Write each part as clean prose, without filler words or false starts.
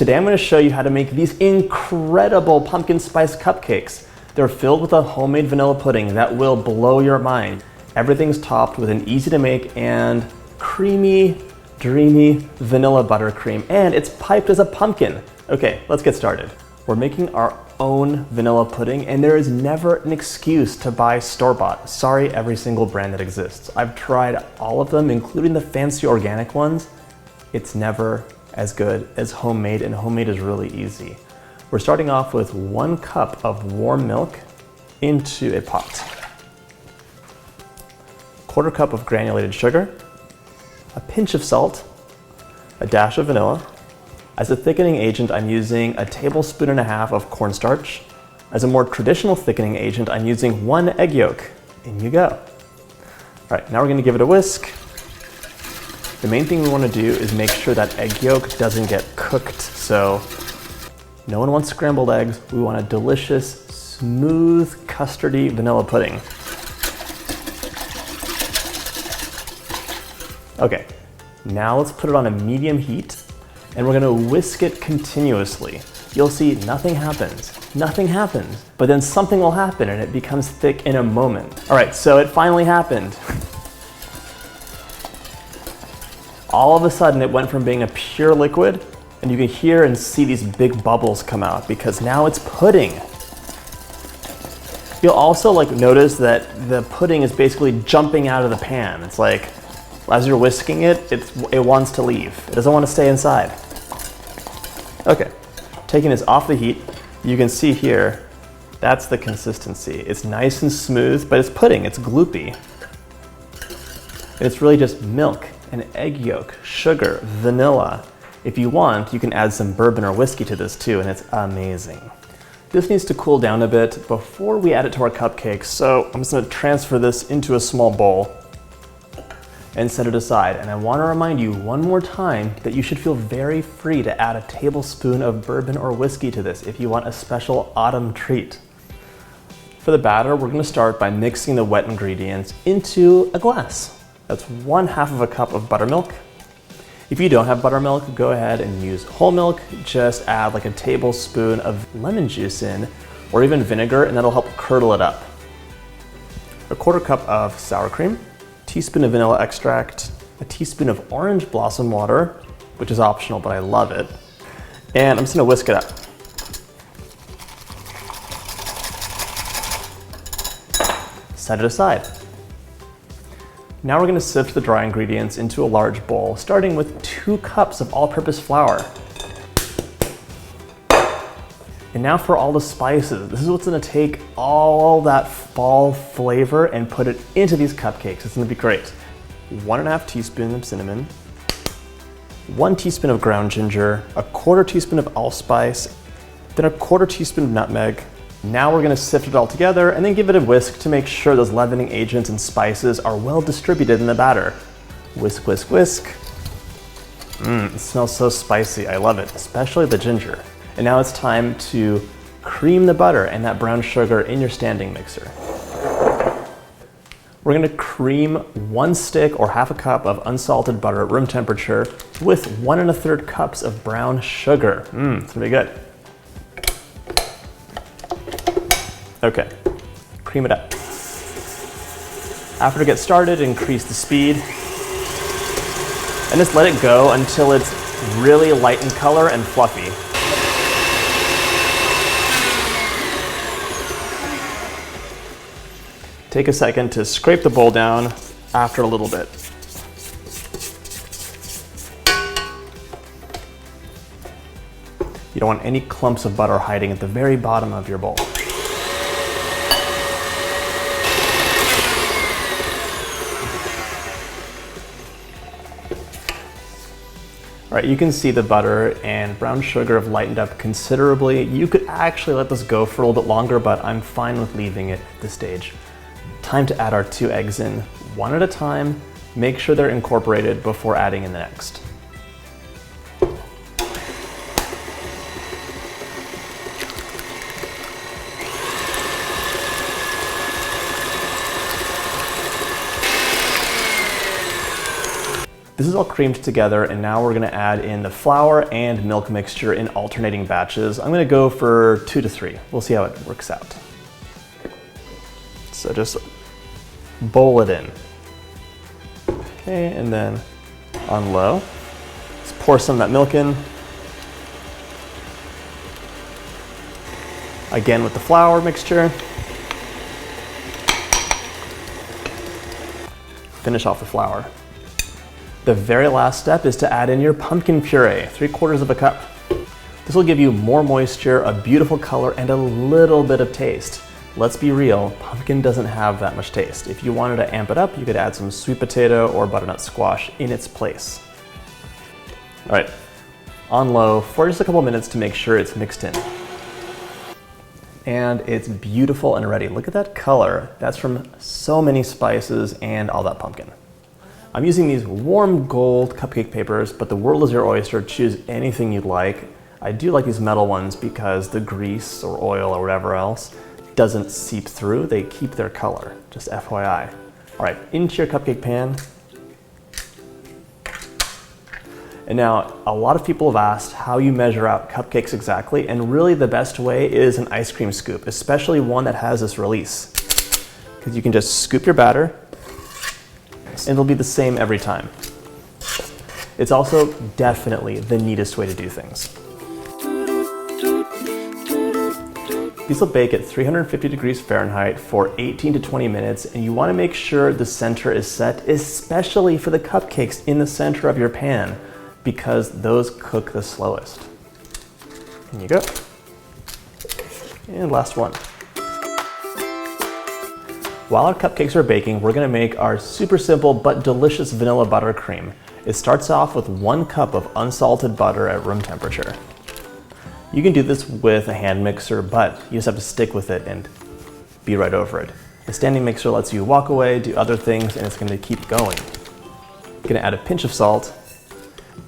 Today I'm going to show you how to make these incredible pumpkin spice cupcakes. They're filled with a homemade vanilla pudding that will blow your mind. Everything's topped with an easy to make and creamy, dreamy vanilla buttercream, and it's piped as a pumpkin. Okay, let's get started. We're making our own vanilla pudding, and there is never an excuse to buy store-bought. Sorry, every single brand that exists. I've tried all of them, including the fancy organic ones. It's never as good as homemade, and homemade is really easy. We're starting off with 1 cup of warm milk into a pot. 1/4 cup of granulated sugar, a pinch of salt, a dash of vanilla. As a thickening agent, I'm using 1.5 tablespoons of cornstarch. As a more traditional thickening agent, I'm using 1 egg yolk. In you go. All right, now we're gonna give it a whisk. The main thing we wanna do is make sure that egg yolk doesn't get cooked. So no one wants scrambled eggs. We want a delicious, smooth, custardy vanilla pudding. Okay, now let's put it on a medium heat, and we're gonna whisk it continuously. You'll see nothing happens, but then something will happen and it becomes thick in a moment. All right, so it finally happened. All of a sudden it went from being a pure liquid, and you can hear and see these big bubbles come out because now it's pudding. You'll also notice that the pudding is basically jumping out of the pan. It's like, as you're whisking it, it wants to leave. It doesn't want to stay inside. Okay, taking this off the heat, you can see here, that's the consistency. It's nice and smooth, but it's pudding, it's gloopy. And it's really just milk and egg yolk, sugar, vanilla. If you want, you can add some bourbon or whiskey to this too, and it's amazing. This needs to cool down a bit before we add it to our cupcakes, so I'm just gonna transfer this into a small bowl and set it aside. And I wanna remind you one more time that you should feel very free to add 1 tablespoon of bourbon or whiskey to this if you want a special autumn treat. For the batter, we're gonna start by mixing the wet ingredients into a glass. That's 1/2 cup of buttermilk. If you don't have buttermilk, go ahead and use whole milk. Just add 1 tablespoon of lemon juice in, or even vinegar, and that'll help curdle it up. 1/4 cup of sour cream, teaspoon of vanilla extract, a teaspoon of orange blossom water, which is optional, but I love it. And I'm just gonna whisk it up. Set it aside. Now we're gonna sift the dry ingredients into a large bowl, starting with 2 cups of all-purpose flour. And now for all the spices. This is what's gonna take all that fall flavor and put it into these cupcakes. It's gonna be great. 1.5 teaspoons of cinnamon, 1 teaspoon of ground ginger, 1/4 teaspoon of allspice, then 1/4 teaspoon of nutmeg. Now we're gonna sift it all together and then give it a whisk to make sure those leavening agents and spices are well distributed in the batter. Whisk, whisk, whisk. It smells so spicy, I love it, especially the ginger. And now it's time to cream the butter and that brown sugar in your standing mixer. We're gonna cream 1 stick or 1/2 cup of unsalted butter at room temperature with 1 1/3 cups of brown sugar. It's gonna be good. Okay, cream it up. After it gets started, increase the speed and just let it go until it's really light in color and fluffy. Take a second to scrape the bowl down after a little bit. You don't want any clumps of butter hiding at the very bottom of your bowl. All right, you can see the butter and brown sugar have lightened up considerably. You could actually let this go for a little bit longer, but I'm fine with leaving it at this stage. Time to add our 2 eggs in, 1 at a time. Make sure they're incorporated before adding in the next. This is all creamed together, and now we're gonna add in the flour and milk mixture in alternating batches. I'm gonna go for 2 to 3. We'll see how it works out. So just bowl it in. Okay, and then on low, let's pour some of that milk in. Again with the flour mixture. Finish off the flour. The very last step is to add in your pumpkin puree, 3/4 of a cup. This will give you more moisture, a beautiful color, and a little bit of taste. Let's be real, pumpkin doesn't have that much taste. If you wanted to amp it up, you could add some sweet potato or butternut squash in its place. All right, on low for just a couple minutes to make sure it's mixed in. And it's beautiful and ready. Look at that color. That's from so many spices and all that pumpkin. I'm using these warm gold cupcake papers, but the world is your oyster. Choose anything you'd like. I do like these metal ones because the grease or oil or whatever else doesn't seep through. They keep their color, just FYI. All right, into your cupcake pan. And now, a lot of people have asked how you measure out cupcakes exactly, and really the best way is an ice cream scoop, especially one that has this release. Because you can just scoop your batter, and it'll be the same every time. It's also definitely the neatest way to do things. These will bake at 350 degrees Fahrenheit for 18 to 20 minutes, and you want to make sure the center is set, especially for the cupcakes in the center of your pan, because those cook the slowest. In you go. And last one. While our cupcakes are baking, we're gonna make our super simple but delicious vanilla buttercream. It starts off with 1 cup of unsalted butter at room temperature. You can do this with a hand mixer, but you just have to stick with it and be right over it. The standing mixer lets you walk away, do other things, and it's gonna keep going. I'm gonna add a pinch of salt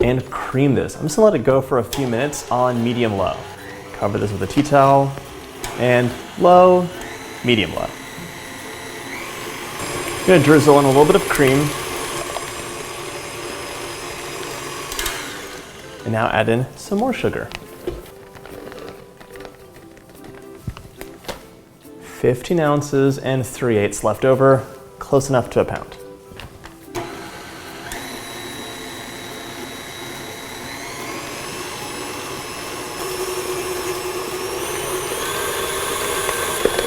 and cream this. I'm just gonna let it go for a few minutes on medium-low. Cover this with a tea towel, and low, medium-low. I'm gonna drizzle in a little bit of cream. And now add in some more sugar. 15 ounces and 3/8 left over, close enough to a pound.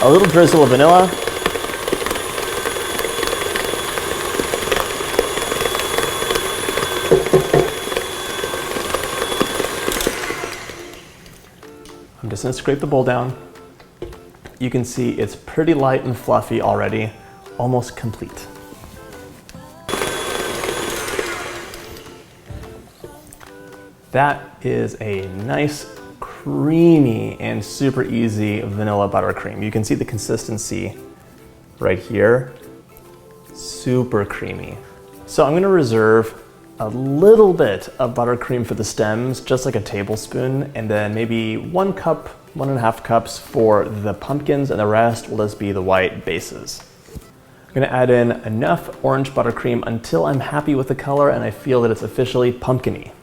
A little drizzle of vanilla. I'm just gonna scrape the bowl down. You can see it's pretty light and fluffy already, almost complete. That is a nice, creamy, and super easy vanilla buttercream. You can see the consistency right here, super creamy. So I'm gonna reserve a little bit of buttercream for the stems, just like a tablespoon, and then maybe 1 cup, 1.5 cups for the pumpkins, and the rest will just be the white bases. I'm gonna add in enough orange buttercream until I'm happy with the color and I feel that it's officially pumpkin-y.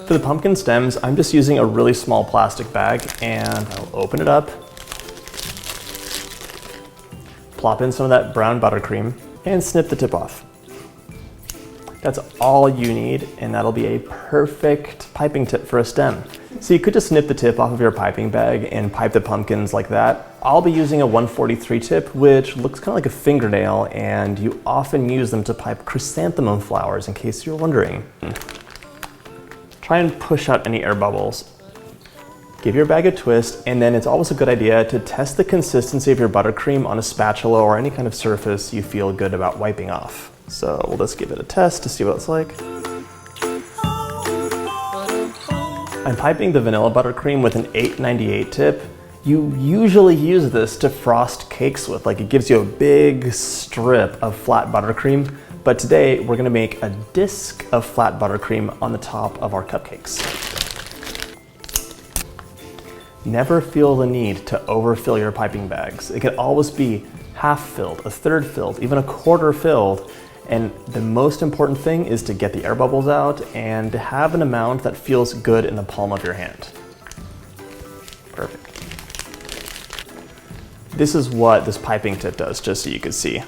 For the pumpkin stems, I'm just using a really small plastic bag, and I'll open it up, plop in some of that brown buttercream, and snip the tip off. That's all you need, and that'll be a perfect piping tip for a stem. So you could just snip the tip off of your piping bag and pipe the pumpkins like that. I'll be using a 143 tip, which looks kind of like a fingernail, and you often use them to pipe chrysanthemum flowers, in case you're wondering. Try and push out any air bubbles. Give your bag a twist, and then it's always a good idea to test the consistency of your buttercream on a spatula or any kind of surface you feel good about wiping off. So we'll just give it a test to see what it's like. I'm piping the vanilla buttercream with an 898 tip. You usually use this to frost cakes with, like it gives you a big strip of flat buttercream. But today we're gonna make a disc of flat buttercream on the top of our cupcakes. Never feel the need to overfill your piping bags. It can always be half filled, a third filled, even a quarter filled. And the most important thing is to get the air bubbles out and have an amount that feels good in the palm of your hand. Perfect. This is what this piping tip does, just so you can see.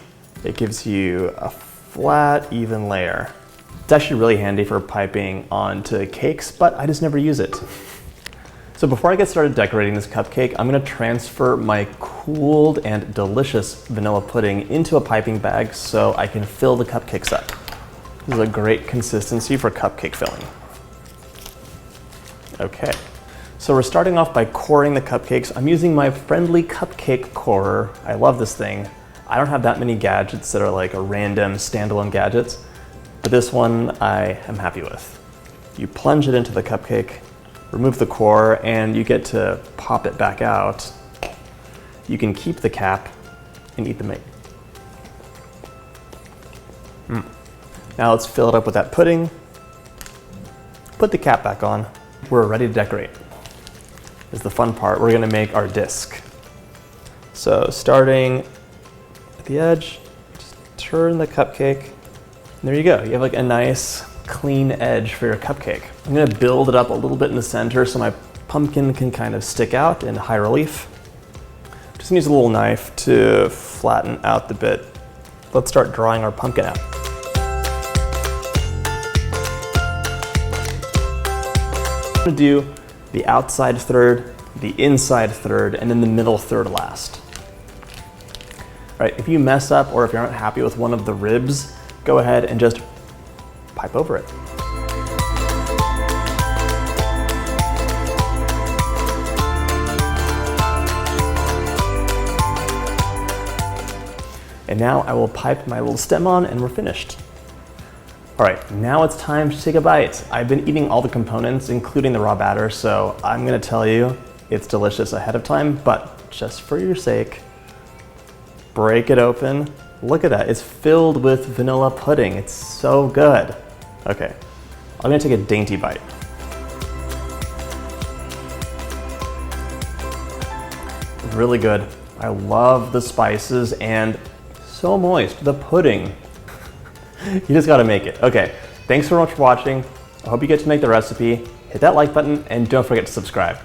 It gives you a flat, even layer. It's actually really handy for piping onto cakes, but I just never use it. So before I get started decorating this cupcake, I'm gonna transfer my cooled and delicious vanilla pudding into a piping bag so I can fill the cupcakes up. This is a great consistency for cupcake filling. Okay, so we're starting off by coring the cupcakes. I'm using my friendly cupcake corer. I love this thing. I don't have that many gadgets that are like a random standalone gadgets, but this one I am happy with. You plunge it into the cupcake, remove the core, and you get to pop it back out. You can keep the cap and eat the meat. Now let's fill it up with that pudding. Put the cap back on. We're ready to decorate. This is the fun part. We're gonna make our disc. So starting at the edge, just turn the cupcake. And there you go. You have like a nice clean edge for your cupcake. I'm gonna build it up a little bit in the center so my pumpkin can kind of stick out in high relief. Just use a little knife to flatten out the bit. Let's start drawing our pumpkin out. I'm gonna do the outside third, the inside third, and then the middle third last. All right, if you mess up or if you're not happy with one of the ribs, go ahead and just pipe over it. And now I will pipe my little stem on and we're finished. All right, now it's time to take a bite. I've been eating all the components, including the raw batter, so I'm gonna tell you it's delicious ahead of time, but just for your sake, break it open. Look at that, it's filled with vanilla pudding. It's so good. Okay, I'm gonna take a dainty bite. Really good. I love the spices and so moist. The pudding. You just gotta make it. Okay, thanks so much for watching. I hope you get to make the recipe. Hit that like button and don't forget to subscribe.